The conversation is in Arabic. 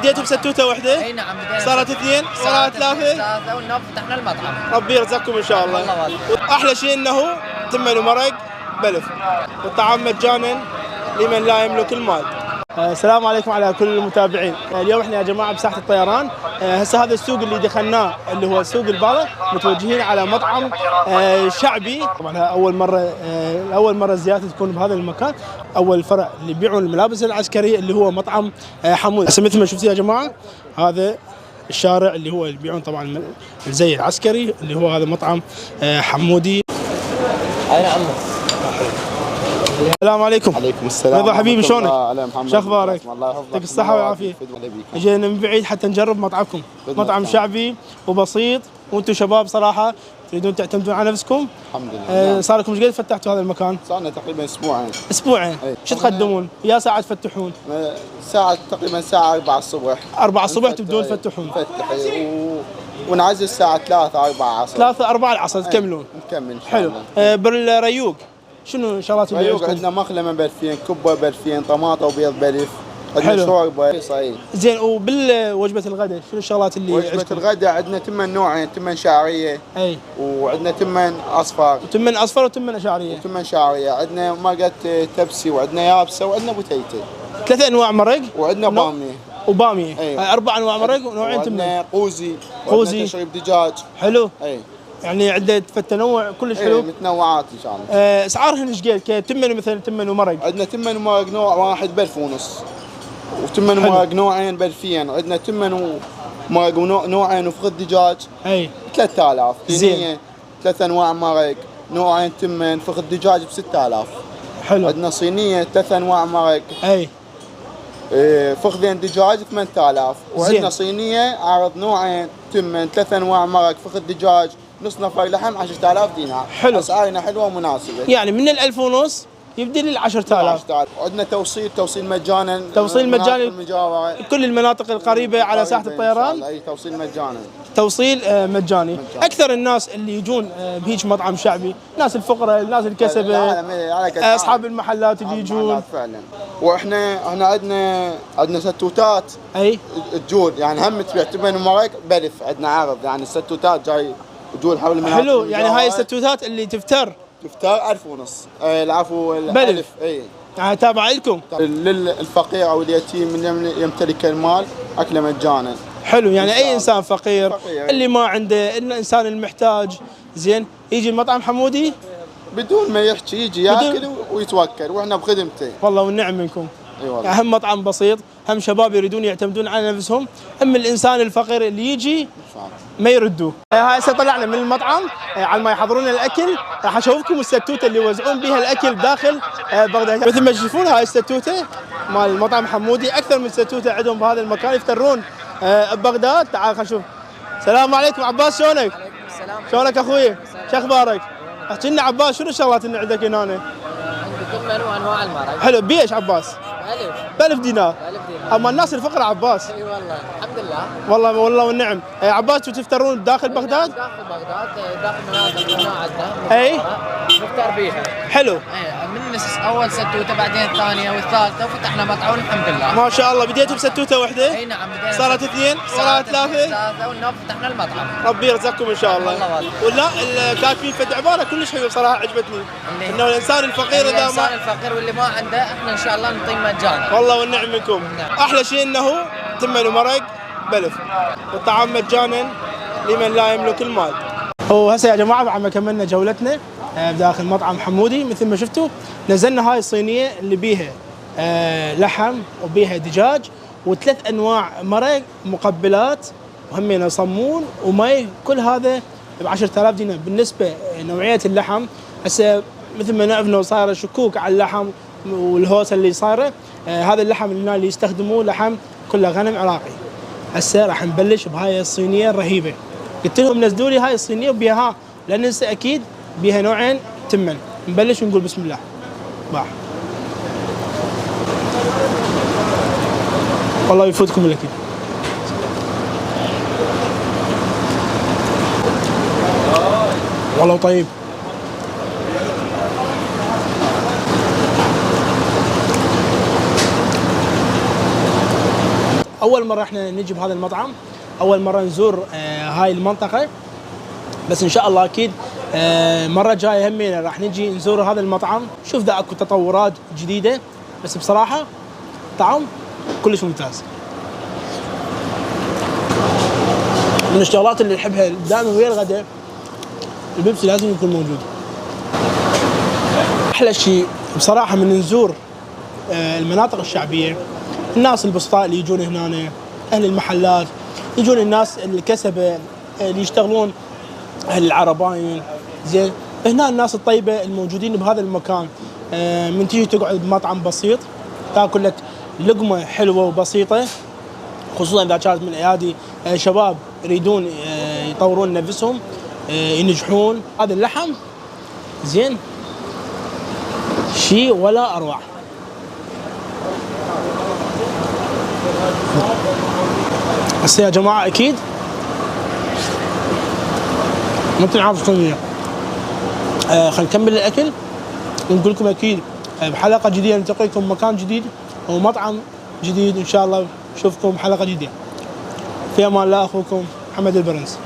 بديتوا بستوته واحده؟ اي نعم بدينا. صارت اثنين؟ صارت ثلاثه؟ والنوب فتحنا المطعم. ربي يرزقكم ان شاء الله. الله. احلى شيء انه تمن ومرق بلف، والطعام مجانا لمن لا يملك المال. السلام عليكم على كل المتابعين. اليوم احنا يا جماعه بساحه الطيران. هسه هذا السوق اللي دخلناه اللي هو سوق البالة، متوجهين على مطعم شعبي. طبعا اول مره زيارتي تكون بهذا المكان، اول فرع اللي يبيعون الملابس العسكريه اللي هو مطعم حمودي. هسه مثل ما شفتوا يا جماعه هذا الشارع اللي هو يبيعون طبعا الزي العسكري اللي هو هذا مطعم حمودي. اي نعم. السلام عليكم. عليكم السلام. رضا حبيبي شلونك؟ شو اخبارك؟ الله يحفظك. يعطيك الصحة والعافية. اجينا من بعيد حتى نجرب مطعمكم، مطعم شعبي وبسيط، وانتم شباب صراحة تريدون تعتمدون على نفسكم. الحمد لله. صار لكم ايش قد فتحتوا هذا المكان؟ صار لنا تقريبا اسبوعين. اسبوعين. شو تقدمون؟ يا ساعة تفتحون؟ ساعة تقريبا ساعة 4 الصبح. 4 الصبح تبدون تفتحون؟ نفتح ونعزل الساعة 3 4 العصر. 3 4 العصر تكملون؟ نكمل. حلو. بالريوق شنو الشغلات اللي ريوق عندنا مخلمة بلفين، كبة بلفين، طماطة وبيض بلف، عندنا شوربة صحيح. زين، وبالوجبة الغداء شنو الشغلات اللي وجبة الغداء عندنا تمن نوعين، تمن شعرية. اي. وعندنا تمن اصفر. تمن اصفر وتمن شعرية. وتمن شعرية، عندنا مرقة تبسي، وعندنا يابسة، وعندنا بوتيتي. 3 انواع مرق. وعندنا بامية. وبامية. أيوة. 4 انواع مرق ونوعين تمن. وعندنا قوزي. قوزي. تشريب دجاج. حلو. اي. يعني عدة تنوع كلش حلو. متنوعات ان شاء الله. اسعارهن ايش قد؟ كتمن مثلا تمن ومرق. عندنا تمن ومرق نوع واحد ب1000 ونص. وتمن ومرق نوعين ب2000. عندنا تمن ومرق نوعين وفخذ دجاج. اي. 3000. زين. 3 انواع مرق، نوعين تمن، فخذ دجاج ب6000. حلو. عندنا صينية 3 انواع مرق. اي. فخذين دجاج 8000. وعندنا صينية عرض نوعين تمن، 3 انواع مرق، فخذ دجاج، نص نفر لحم، 10000 دينار. حلو. اسعارنا حلوة ومناسبة. يعني من 1000 ونص يبدي لل 10000. وعندنا توصيل مجانا. توصيل مجاني المجاورة. كل المناطق القريبة على ساحة الطيران. اي توصيل مجانا. توصيل مجاني. اكثر الناس اللي يجون بهيج مطعم شعبي، ناس الفقراء، الناس الكسبة، اصحاب المحلات اللي يجون فعلا. واحنا عندنا ستوتات. اي. تجول يعني هم تبيع تمن ومرق بلف. عندنا عرض يعني الستوتات جاي تجول حول المناطق. حلو. يعني هاي الستوتات اللي تفتر 1000 ونص. العفو. بلف. اي. يعني تابعة لكم للفقير او اليتيم من يمتلك المال اكله مجانا. حلو. يعني اي انسان فقير اللي ما عنده، الانسان المحتاج زين يجي المطعم حمودي بدون ما يحكي، يجي ياكل ويتوكل واحنا بخدمته. والله والنعم منكم. اي والله. يعني هم مطعم بسيط، هم شباب يريدون يعتمدون على نفسهم، هم الانسان الفقير اللي يجي ما يردوه. هاي هسه طلعنا من المطعم على ما يحضرون الاكل. راح اشوفكم الستوته اللي يوزعون بها الاكل داخل بغداد. مثل ما تشوفون هاي الستوته مال المطعم حمودي، اكثر من ستوته عندهم بهذا المكان يفترون ببغداد. تعال خلينا نشوف. السلام عليكم عباس، شلونك؟ عليكم السلام. شلونك اخوي؟ شو اخبارك؟ احكي لنا عباس شنو الشغلات اللي عندك هنا؟ عندي تمن وانواع المرق. حلو. بيش عباس؟ ب1000 دينار. اما الناس الفقراء عباس. اي والله الحمد لله. والله والنعم. عباس تفترون داخل بغداد؟ داخل بغداد، داخل مناطق هنا عندنا. اي. نفطر بيها. حلو. من اول ستوته بعدين الثانيه والثالثه وفتحنا مطعم الحمد لله. ما شاء الله. بديتوا بستوته واحده؟ اي نعم بدينا. صارت اثنين؟ صارت ثلاثه؟ والنوب فتحنا المطعم. ربي يرزقكم ان شاء الله. ولا كانت في فد عباره كلش حلوه صراحه عجبتني، انه الانسان الفقير اذا ما الفقير واللي ما عنده احنا ان شاء الله نعطيه مجانا. والله والنعم منكم. احلى شيء انه تمن ومرق بلف، والطعام مجانا لمن لا يملك المال. وهسه يا جماعه بعد ما كملنا جولتنا بداخل مطعم حمودي، مثل ما شفتوا نزلنا هاي الصينيه اللي بيها لحم وبيها دجاج وثلاث انواع مرق، مقبلات، وهمين صمون ومي. كل هذا ب 10000 دينار. بالنسبه نوعيه اللحم هسه مثل ما نعرف انه صايره شكوك على اللحم والهوسه اللي صايره. هذا اللحم اللي يستخدموه لحم كله غنم عراقي. هسه راح نبلش بهاي الصينيه الرهيبه. قلت لهم نزلوا لي هاي الصينيه وبيها، لان هسه اكيد بيها نوعين تمن. نبلش ونقول بسم الله. باح. والله يفوتكم الاكل. والله طيب. اول مره احنا نجي بهذا المطعم، اول مره نزور هاي المنطقه، بس ان شاء الله اكيد مره جايه همينه راح نجي نزور هذا المطعم، شوف ذا اكو تطورات جديده، بس بصراحه طعم كلش ممتاز. من الشغلات اللي نحبها دائما ويا الغداء البيبسي لازم يكون موجود. احلى شيء بصراحه من نزور المناطق الشعبيه، الناس البسطاء اللي يجون هنا، اهل المحلات، يجون الناس الكسبه اللي يشتغلون، اهل العرباين، زين، هنا الناس الطيبه الموجودين بهذا المكان. من تيجي تقعد بمطعم بسيط تاكل لك لقمه حلوه وبسيطه، خصوصا اذا كانت من ايادي شباب يريدون يطورون نفسهم، ينجحون. هذا اللحم زين شيء ولا اروع. هسه يا جماعه اكيد ممكن نعرف شلون خلينا نكمل الاكل ونقول لكم اكيد بحلقه جديده، نلتقيكم بمكان جديد ومطعم جديد ان شاء الله. نشوفكم بحلقه جديده. في امان الله، اخوكم محمد البرنس.